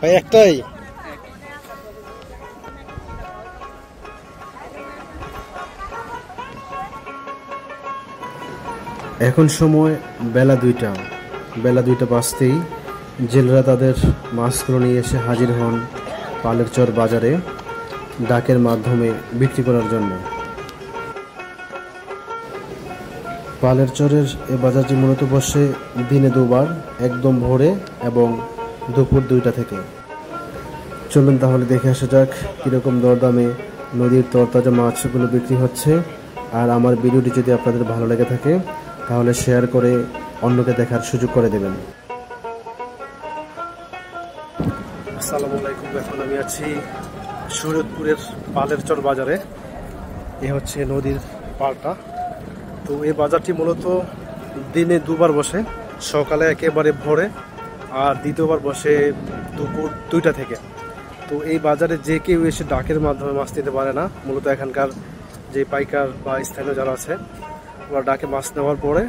ভাই একটাই এখন সময় বেলা 2টা বাজতেই জেলেরা তাদের মাছগুলো নিয়ে এসে হাজির হন পালের চর বাজারে ডাকের মাধ্যমে বিক্রি করার জন্য। পালের চরের এ বাজারটি মূলত বসে দিনে দুবার, একদম ভোরে এবং দুপুর 2টা থেকে। চলুন তাহলে দেখে আসা যাক কীরকম দরদামে নদীর তরতাজা মাছগুলো বিক্রি হচ্ছে। আর আমার ভিডিওটি যদি আপনাদের ভালো লেগে থাকে তাহলে শেয়ার করে অন্যকে দেখার সুযোগ করে দেবেন। আসসালামু আলাইকুম। এখন আমি আছি শরীয়তপুরের পালের চর বাজারে। এ হচ্ছে নদীর পাড়টা। তো এই বাজারটি মূলত দিনে দুবার বসে, সকালে একেবারে ভোরে আর দ্বিতীয়বার বসে দুপুর 2টা থেকে। তো এই বাজারে যে কেউ এসে ডাকের মাধ্যমে মাছ নিতে পারে না। মূলত এখানকার যে পাইকার বা স্থানীয় যারা আছে ওরা ডাকে মাছ নেওয়ার পরে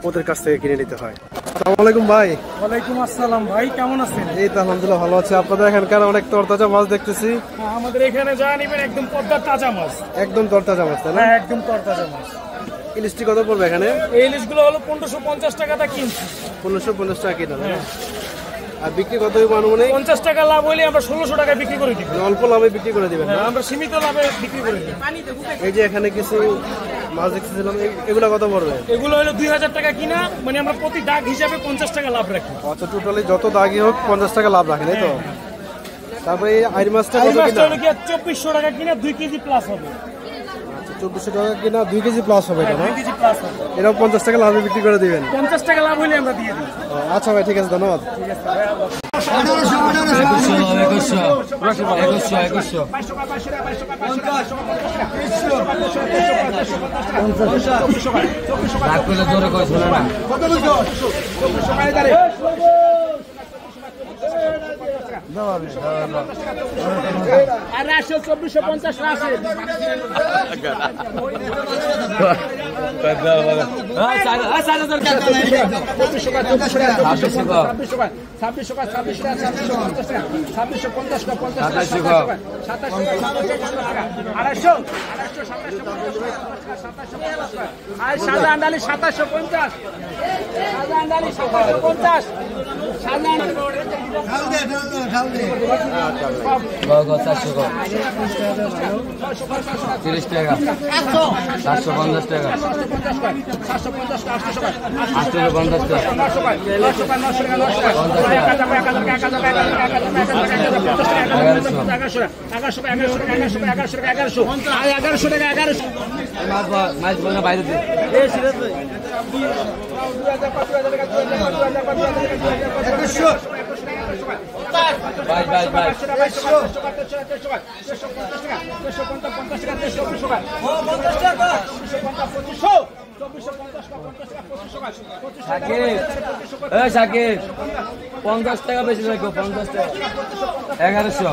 ওদের কাছ থেকে কিনে নিতে হয়। আসসালামু আলাইকুম ভাই। ওয়ালাইকুম আসসালাম ভাই, কেমন আছেন? এই তো আলহামদুলিল্লাহ ভালো আছে। আপনাদের এখানকার অনেক তরতাজা মাছ দেখতেছি। আমাদের এখানে যা নেবেন একদম পদ্মার তাজা মাছ, একদম তরতাজা মাছ, তাই না? একদম তরতাজা মাছ। ইলিশটি কত পড়বে এখানে? এই ইলিশগুলো হলো 1550 টাকাটা কিনছি। 1550 টাকা কিনা, আর বিক্রি কত হইব আনুমানিক? 50 টাকা লাভ হইলে আমরা 1600 টাকায় বিক্রি করে দিব। অল্প লাভে বিক্রি করে দিবেন? আমরা সীমিত লাভে বিক্রি করে দিই। এই যে এখানে কিছু মাছ দেখতেছিলাম, এগুলো কত পড়বে? এগুলো হলো 2000 টাকা কিনা, মানে আমরা প্রতি দাগ হিসাবে 50 টাকা লাভ রাখি। আচ্ছা, টোটালি যত দাগই হোক 50 টাকা লাভ রাখেন, তাই তো? তারপরে এই আইর মাছটা কত কিনা? 2400 টাকা কিনা, 2 কেজি প্লাস হবে। 2400 টাকা কিনা, 2 কেজি প্লাস হবে এটা, না? 2 কেজি প্লাস হবে। এটাও 50 টাকা লাভে বিক্রি করে দিবেন? 50 টাকা লাভ হইলে আমরা দিয়ে দিই। আচ্ছা ভাই, ঠিক আছে, ধন্যবাদ। ঠিক আছে ভাই। সাদা আন্ডালি 2750, সাদা আন্ডালি 2750, সাদা আন্ডালি 30 টাকা, 750 টাকা, 750 মাছ বলে বাইরে সাকিব 50 টাকা বেশি লাগবে, 50 টাকা, 1100।